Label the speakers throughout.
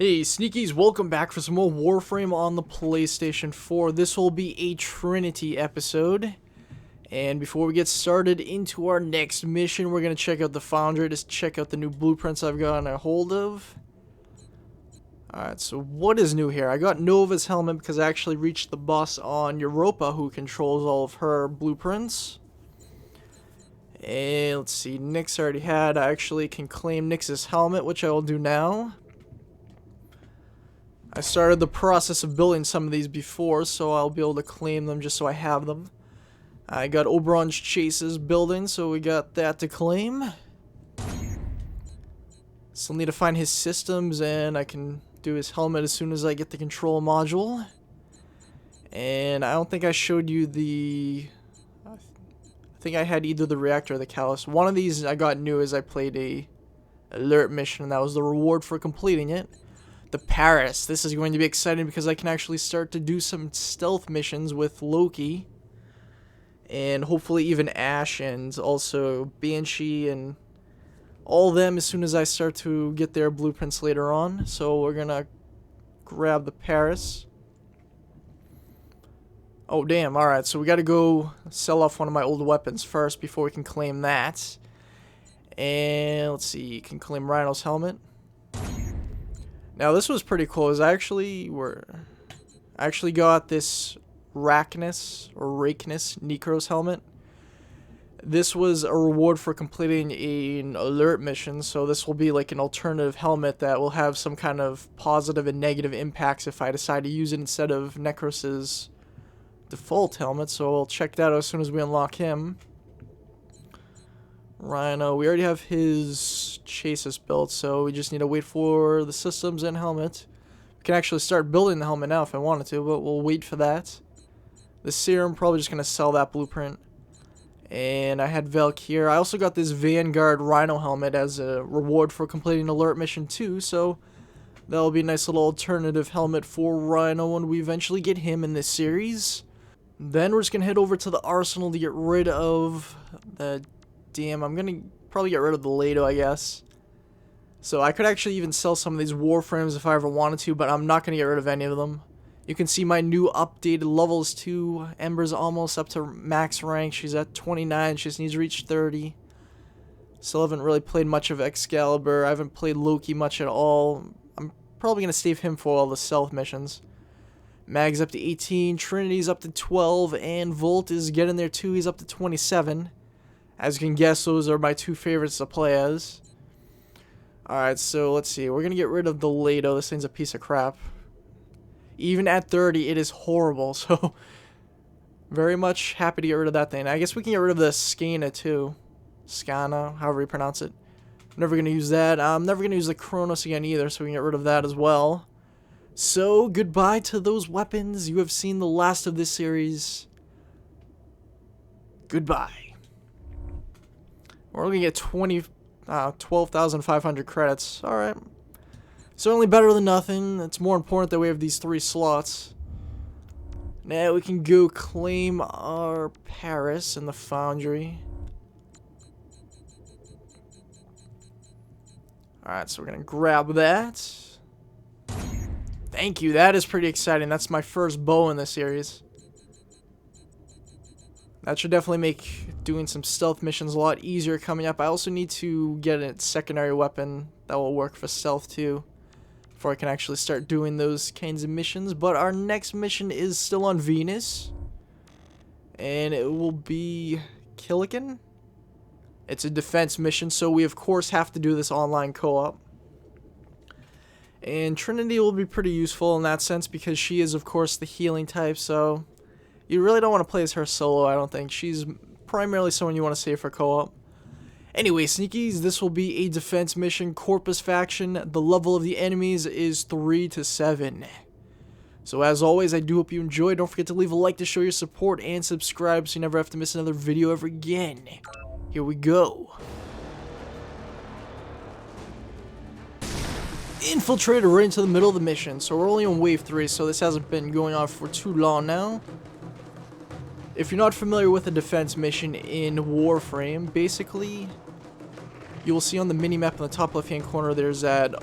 Speaker 1: Hey Sneakies, welcome back for some more Warframe on the PlayStation 4. This will be a Trinity episode. And before we get started into our next mission, we're going to check out the Foundry, just check out the new blueprints I've gotten a hold of. Alright, so what is new here? I got Nova's helmet because I actually reached the boss on Europa who controls all of her blueprints. And let's see, Nyx I already had. I actually can claim Nyx's helmet, which I will do now. I started the process of building some of these before, so I'll be able to claim them just so I have them. I got Oberon's Chase's building, so we got that to claim. Still need to find his systems, and I can do his helmet as soon as I get the control module. And I don't think I showed you the... I think I had either the reactor or the callus. One of these I got new as I played a alert mission, and that was the reward for completing it. The Paris. This is going to be exciting because I can actually start to do some stealth missions with Loki. And hopefully even Ash and also Banshee and all of them as soon as I start to get their blueprints later on. So we're going to grab the Paris. Oh damn, alright, so we got to go sell off one of my old weapons first before we can claim that. And let's see, you can claim Rhino's helmet. Now this was pretty cool. I actually got this Raknus Necros helmet. This was a reward for completing an alert mission, so this will be like an alternative helmet that will have some kind of positive and negative impacts if I decide to use it instead of Necros's default helmet. So I'll check that out as soon as we unlock him. Rhino, we already have his Chasis built, so we just need to wait for the systems and helmet. We can actually start building the helmet now if I wanted to, but we'll wait for that. The Serum, probably just going to sell that blueprint. And I had Valkyr. I also got this Vanguard Rhino helmet as a reward for completing Alert Mission 2, so that'll be a nice little alternative helmet for Rhino when we eventually get him in this series. Then we're just going to head over to the Arsenal to get rid of the... Damn, I'm gonna probably get rid of the Lado, I guess. So I could actually even sell some of these Warframes if I ever wanted to, but I'm not gonna get rid of any of them. You can see my new updated levels too. Ember's almost up to max rank. She's at 29. She just needs to reach 30. Still haven't really played much of Excalibur. I haven't played Loki much at all. I'm probably gonna save him for all the stealth missions. Mag's up to 18. Trinity's up to 12. And Volt is getting there too. He's up to 27. As you can guess, those are my two favorites to play as. Alright, so let's see. We're going to get rid of the Lado. This thing's a piece of crap. Even at 30, it is horrible. So, very much happy to get rid of that thing. I guess we can get rid of the Skana too. Skana, however you pronounce it. I'm never going to use that. I'm never going to use the Kronos again either, so we can get rid of that as well. So, goodbye to those weapons. You have seen the last of this series. Goodbye. We're only going to get 12,500 credits. Alright. Certainly better than nothing. It's more important that we have these 3 slots. Now we can go claim our Paris in the Foundry. Alright, so we're going to grab that. Thank you. That is pretty exciting. That's my first bow in this series. That should definitely make doing some stealth missions a lot easier coming up. I also need to get a secondary weapon that will work for stealth too, before I can actually start doing those kinds of missions. But our next mission is still on Venus, and it will be Killican. It's a defense mission, so we of course have to do this online co-op. And Trinity will be pretty useful in that sense because she is of course the healing type, so... You really don't want to play as her solo, I don't think. She's primarily someone you want to save for co-op. Anyway, Sneakies, this will be a defense mission, Corpus faction. The level of the enemies is 3 to 7. So as always, I do hope you enjoyed. Don't forget to leave a like to show your support and subscribe so you never have to miss another video ever again. Here we go. Infiltrated right into the middle of the mission. So we're only on wave 3, so this hasn't been going on for too long now. If you're not familiar with a defense mission in Warframe, basically You will see on the mini-map in the top left-hand corner, there's that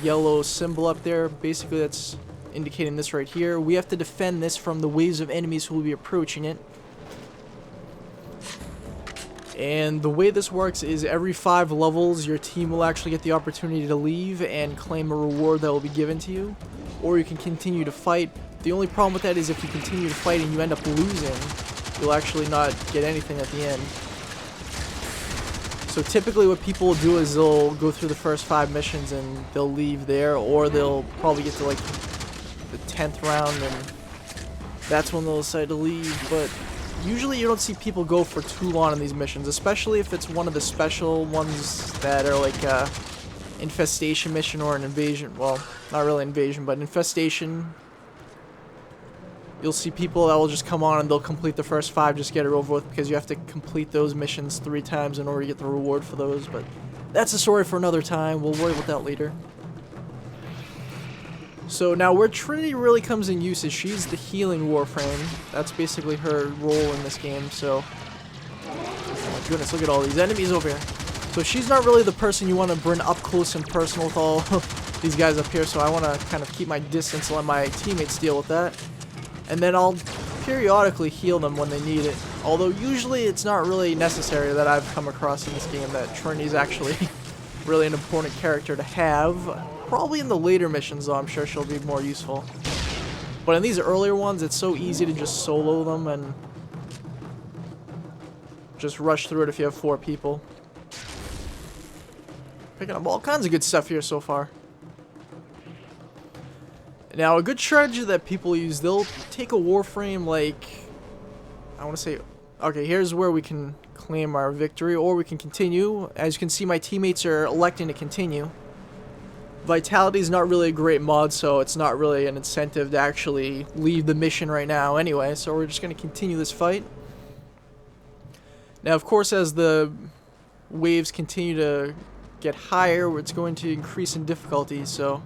Speaker 1: yellow symbol up there. Basically, that's indicating this right here. We have to defend this from the waves of enemies who will be approaching it. And the way this works is every 5 levels, your team will actually get the opportunity to leave and claim a reward that will be given to you. Or you can continue to fight. The only problem with that is if you continue to fight and you end up losing, you'll actually not get anything at the end. So typically what people will do is they'll go through the first 5 missions and they'll leave there, or they'll probably get to like the 10th round and that's when they'll decide to leave. But usually you don't see people go for too long in these missions, especially if it's one of the special ones that are like a infestation mission or an invasion. Well, not really invasion, but infestation. You'll see people that will just come on and they'll complete the first 5, just get it over with, because you have to complete those missions 3 times in order to get the reward for those. But that's a story for another time. We'll worry about that later. So now where Trinity really comes in use is she's the healing Warframe. That's basically her role in this game. So, oh my goodness, look at all these enemies over here. So she's not really the person you want to bring up close and personal with all these guys up here. So I want to kind of keep my distance and let my teammates deal with that. And then I'll periodically heal them when they need it. Although usually it's not really necessary. That I've come across in this game that Trinity's actually really an important character to have. Probably in the later missions though, I'm sure she'll be more useful. But in these earlier ones, it's so easy to just solo them and just rush through it if you have 4 people. Picking up all kinds of good stuff here so far. Now, a good strategy that people use, they'll take a Warframe like, I want to say, okay, here's where we can claim our victory, or we can continue. As you can see, my teammates are electing to continue. Vitality is not really a great mod, so it's not really an incentive to actually leave the mission right now anyway, so we're just going to continue this fight. Now, of course, as the waves continue to get higher, it's going to increase in difficulty, so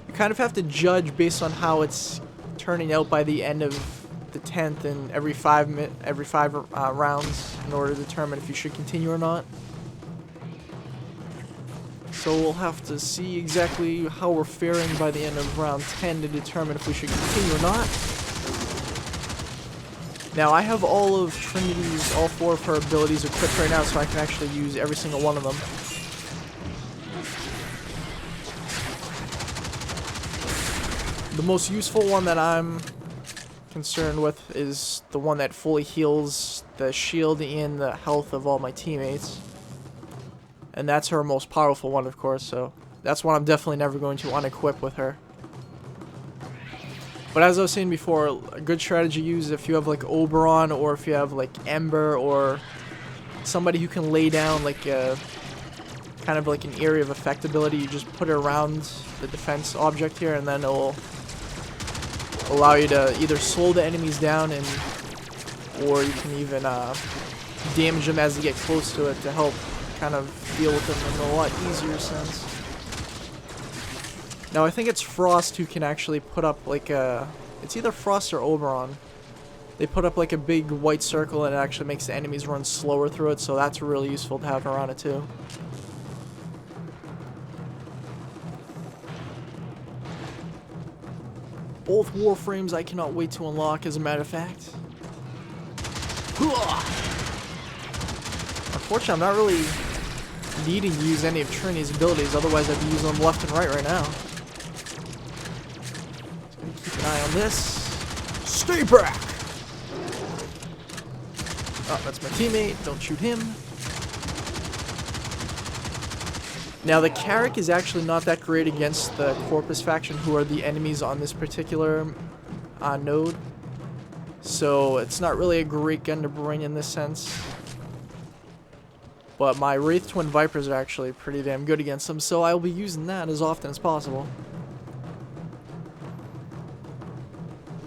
Speaker 1: you kind of have to judge based on how it's turning out by the end of the 10th and every 5 rounds in order to determine if you should continue or not. So we'll have to see exactly how we're faring by the end of round 10 to determine if we should continue or not. Now I have all of Trinity's, all 4 of her abilities equipped right now, so I can actually use every single one of them. The most useful one that I'm concerned with is the one that fully heals the shield and the health of all my teammates. And that's her most powerful one, of course, so that's one I'm definitely never going to unequip with her. But as I was saying before, a good strategy to use if you have like Oberon, or if you have like Ember, or somebody who can lay down like a kind of like an area of effect ability. You just put it around the defense object here, and then it'll allow you to either slow the enemies down, and or you can even damage them as they get close to it to help kind of deal with them in a lot easier sense. Now I think it's Frost who can actually put up like a, it's either Frost or Oberon. They put up like a big white circle and it actually makes the enemies run slower through it, so that's really useful to have around it too. Both Warframes I cannot wait to unlock, as a matter of fact. Unfortunately, I'm not really needing to use any of Trinity's abilities, otherwise I'd be using them left and right now. Just gonna keep an eye on this. Stay back! Oh, that's my teammate. Don't shoot him. Now, the Carrick is actually not that great against the Corpus faction, who are the enemies on this particular node. So, it's not really a great gun to bring in this sense. But my Wraith Twin Vipers are actually pretty damn good against them, so I'll be using that as often as possible.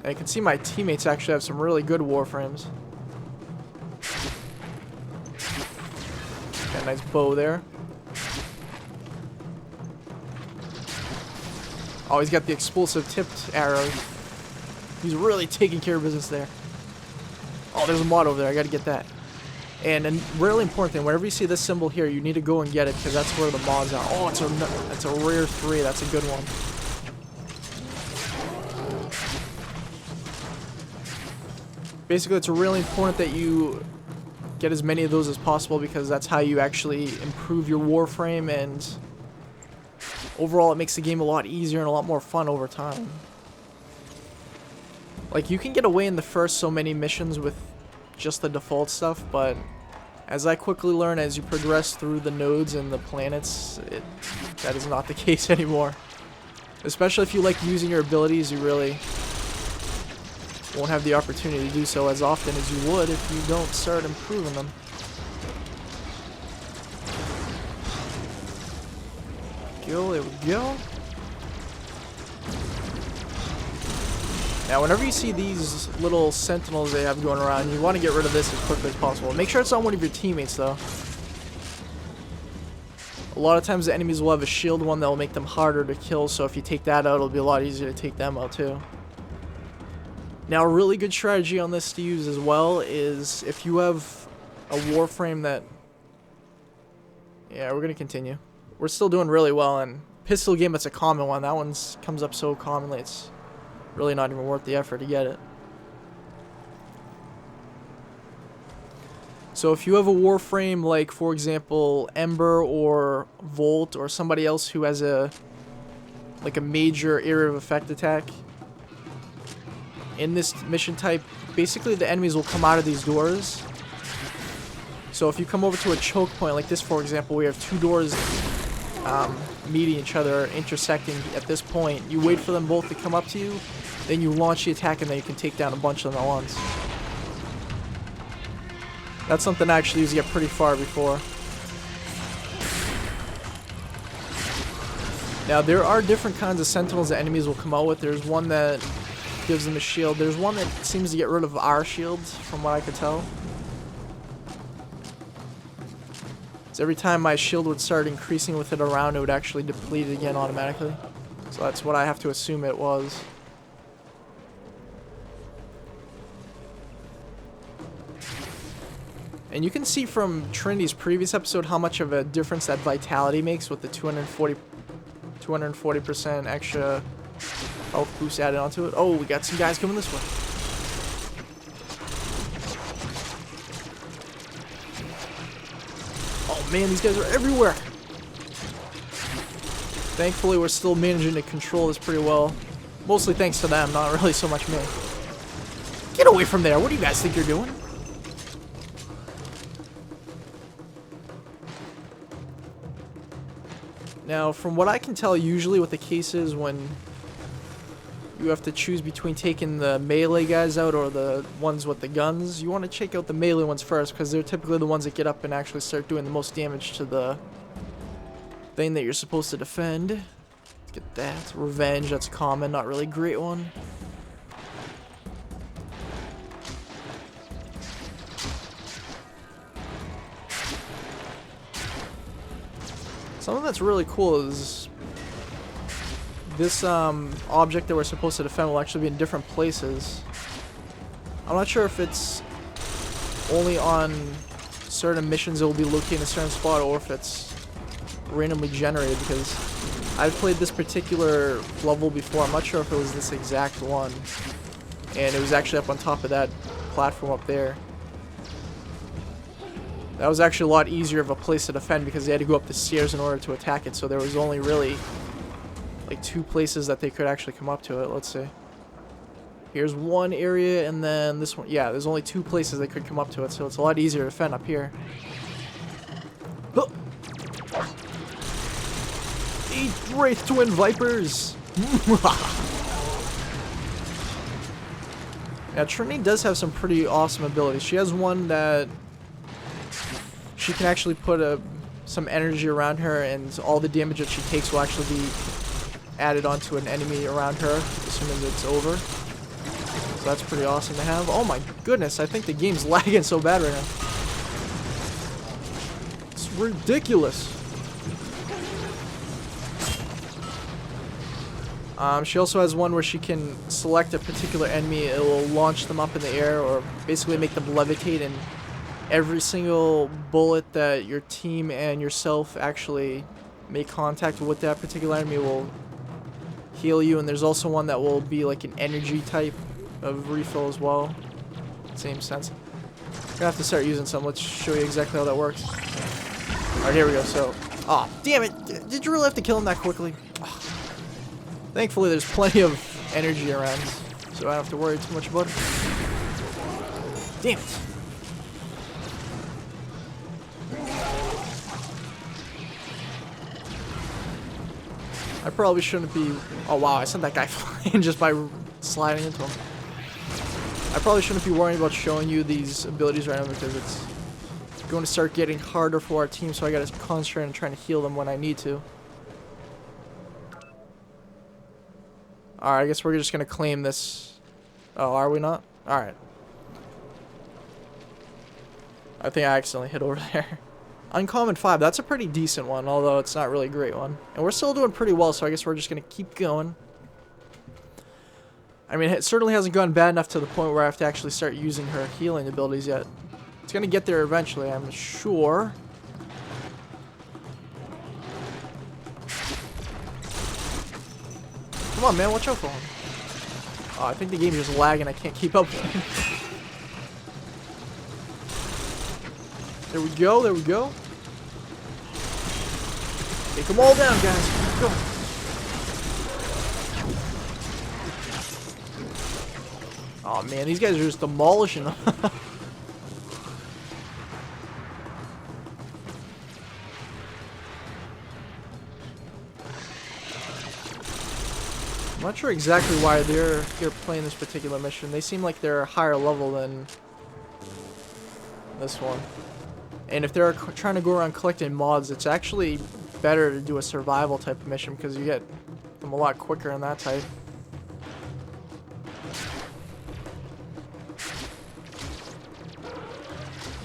Speaker 1: And you can see my teammates actually have some really good Warframes. Got a nice bow there. Oh, he's got the explosive tipped arrows. He's really taking care of business there. Oh, there's a mod over there. I gotta get that. And a really important thing, whenever you see this symbol here, you need to go and get it because that's where the mods are. Oh, it's a rare 3. That's a good one. Basically, it's really important that you get as many of those as possible because that's how you actually improve your Warframe, and overall it makes the game a lot easier and a lot more fun over time. Like, you can get away in the first so many missions with just the default stuff, but as I quickly learn as you progress through the nodes and the planets, that is not the case anymore. Especially if you like using your abilities, you really won't have the opportunity to do so as often as you would if you don't start improving them. There we go. Now, whenever you see these little sentinels they have going around, you want to get rid of this as quickly as possible. Make sure it's not one of your teammates, though. A lot of times the enemies will have a shield one that will make them harder to kill, so if you take that out, it'll be a lot easier to take them out, too. Now, a really good strategy on this to use as well is if you have a Warframe that... Yeah, we're going to continue. We're still doing really well, and pistol game, it's a common one. That one comes up so commonly, it's really not even worth the effort to get it. So if you have a Warframe like, for example, Ember or Volt or somebody else who has a major area of effect attack, in this mission type, basically the enemies will come out of these doors. So if you come over to a choke point like this, for example, we have 2 doors meeting each other, intersecting at this point. You wait for them both to come up to you, then you launch the attack, and then you can take down a bunch of them at once. That's something I actually used to get pretty far before. Now, there are different kinds of sentinels that enemies will come out with. There's one that gives them a shield. There's one that seems to get rid of our shields, from what I could tell. So every time my shield would start increasing with it around, it would actually deplete it again automatically. So that's what I have to assume it was. And you can see from Trinity's previous episode how much of a difference that vitality makes with the 240% extra health boost added onto it. Oh, we got some guys coming this way. Oh man, these guys are everywhere. Thankfully, we're still managing to control this pretty well. Mostly thanks to them, not really so much me. Get away from there. What do you guys think you're doing? Now, from what I can tell, usually what the case is when you have to choose between taking the melee guys out or the ones with the guns, you want to check out the melee ones first because they're typically the ones that get up and actually start doing the most damage to the thing that you're supposed to defend. Let's get that. Revenge, that's common, not really a great one. Something that's really cool is this object that we're supposed to defend will actually be in different places. I'm not sure if it's only on certain missions it will be located in a certain spot or if it's randomly generated, because I've played this particular level before. I'm not sure if it was this exact one, and it was actually up on top of that platform up there. That was actually a lot easier of a place to defend because they had to go up the stairs in order to attack it, so there was only really like 2 places that they could actually come up to it. Let's see. Here's one area, and then this one. Yeah, there's only 2 places they could come up to it, so it's a lot easier to defend up here. Oh. Eat Wraith Twin Vipers! Now, Trinity does have some pretty awesome abilities. She has one that she can actually put some energy around her, and all the damage that she takes will actually be added onto an enemy around her as soon as it's over. So that's pretty awesome to have. Oh my goodness, I think the game's lagging so bad right now. It's ridiculous. She also has one where she can select a particular enemy. It will launch them up in the air, or basically make them levitate and every single bullet that your team and yourself actually make contact with that particular enemy will heal you, and there's also one that will be like an energy type of refill as well. Same sense. I'm gonna have to start using some. Let's show you exactly how that works. Alright, here we go. So, oh, damn it. Did you really have to kill him that quickly? Oh. Thankfully, there's plenty of energy around, so I don't have to worry too much about it. Damn it. I probably shouldn't be... Oh, wow, I sent that guy flying just by sliding into him. I probably shouldn't be worrying about showing you these abilities right now because it's going to start getting harder for our team, so I gotta concentrate on trying to heal them when I need to. Alright, I guess we're just gonna claim this. Oh, are we not? Alright. I think I accidentally hit over there. Uncommon 5, that's a pretty decent one, although it's not really a great one. And we're still doing pretty well, so I guess we're just gonna keep going. I mean, it certainly hasn't gone bad enough to the point where I have to actually start using her healing abilities yet. It's gonna get there eventually, I'm sure. Come on, man, watch out for him. Oh, I think the game is just lagging, I can't keep up with him. There we go, there we go. Take them all down, guys. Let's go. Oh man, these guys are just demolishing them. I'm not sure exactly why they're playing this particular mission. They seem like they're a higher level than this one. And if they're trying to go around collecting mods, it's actually better to do a survival type of mission because you get them a lot quicker in that type.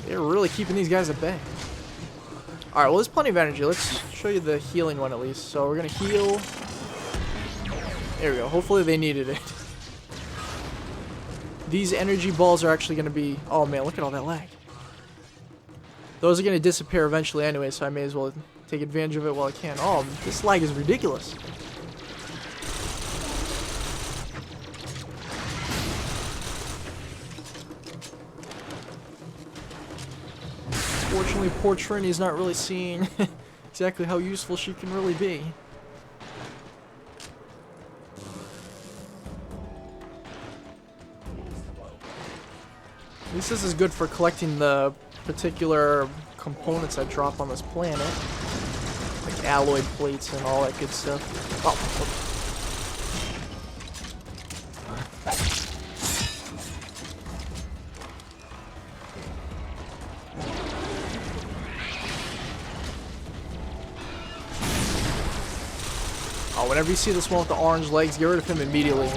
Speaker 1: They're really keeping these guys at bay. Alright, well there's plenty of energy. Let's show you the healing one at least. So we're gonna heal. There we go. Hopefully they needed it. These energy balls are actually gonna be... Oh man, look at all that lag. Those are gonna disappear eventually anyway, so I may as well take advantage of it while I can. Oh, this lag is ridiculous. Fortunately, poor Trinity's not really seeing exactly how useful she can really be. At least this is good for collecting the particular components that drop on this planet. Like alloy plates and all that good stuff. Oh, whenever you see this one with the orange legs, get rid of him immediately.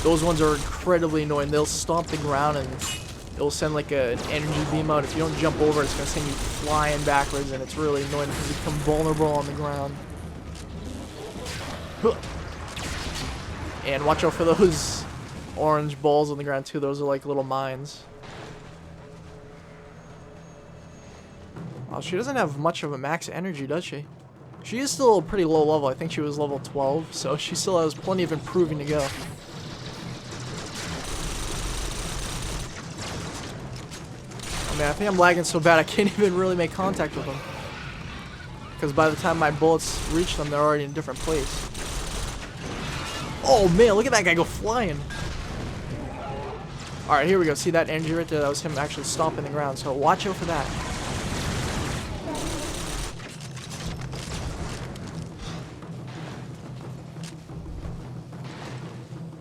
Speaker 1: Those ones are incredibly annoying. They'll stomp the ground and it'll send like an energy beam out. If you don't jump over, it's going to send you flying backwards, and it's really annoying because you become vulnerable on the ground. And watch out for those orange balls on the ground too. Those are like little mines. Well, she doesn't have much of a max energy, does she? She is still pretty low level. I think she was level 12, so she still has plenty of improving to go. Oh man, I think I'm lagging so bad I can't even really make contact with them. Because by the time my bullets reach them, they're already in a different place. Oh man, look at that guy go flying. Alright, here we go. See that energy right there? That was him actually stomping the ground, so watch out for that.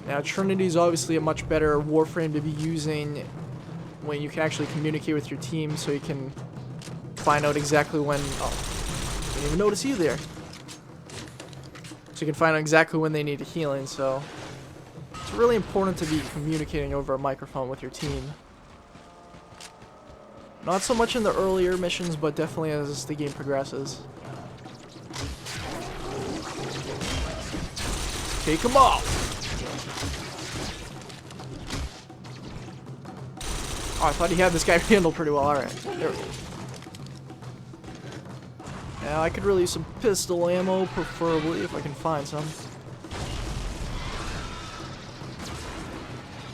Speaker 1: Now, Trinity is obviously a much better Warframe to be using when you can actually communicate with your team, so you can find out exactly when... Oh, didn't even notice you there. So you can find out exactly when they need healing, so... It's really important to be communicating over a microphone with your team. Not so much in the earlier missions, but definitely as the game progresses. Take them off! Oh, I thought he had this guy handled pretty well. Alright, there we go. Now, I could really use some pistol ammo, preferably, if I can find some.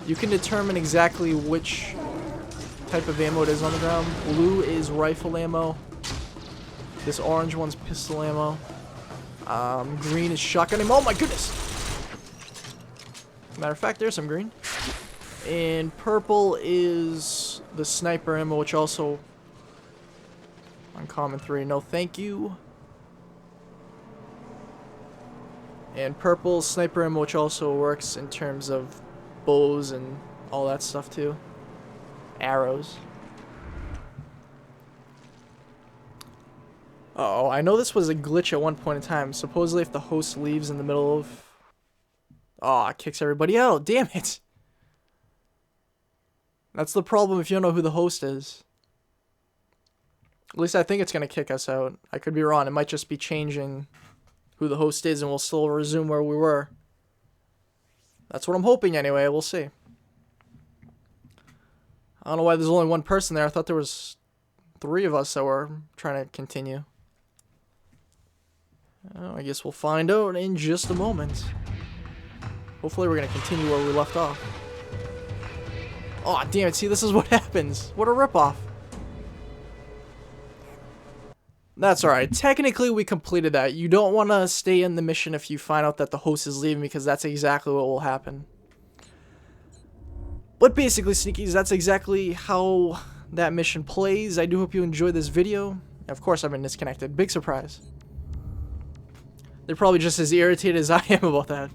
Speaker 1: You can determine exactly which type of ammo it is on the ground. Blue is rifle ammo. This orange one's pistol ammo. Green is shotgun ammo. Oh my goodness! Matter of fact, there's some green. And purple is the sniper ammo, which also... Uncommon 3, no thank you. And purple sniper ammo, which also works in terms of bows and all that stuff too. Arrows. Uh oh, I know this was a glitch at one point in time. Supposedly if the host leaves in the middle of... Oh, it kicks everybody out. Damn it. That's the problem if you don't know who the host is. At least I think it's going to kick us out. I could be wrong. It might just be changing who the host is and we'll still resume where we were. That's what I'm hoping anyway. We'll see. I don't know why there's only one person there. I thought there was 3 of us that were trying to continue. Oh, I guess we'll find out in just a moment. Hopefully we're going to continue where we left off. Oh, damn it. See, this is what happens. What a ripoff. That's alright. Technically, we completed that. You don't want to stay in the mission if you find out that the host is leaving, because that's exactly what will happen. But basically, Sneakies, that's exactly how that mission plays. I do hope you enjoyed this video. Of course, I've been disconnected. Big surprise. They're probably just as irritated as I am about that.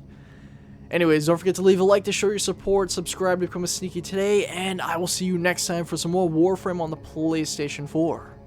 Speaker 1: Anyways, don't forget to leave a like to show your support, subscribe to become a Sneaky today, and I will see you next time for some more Warframe on the PlayStation 4.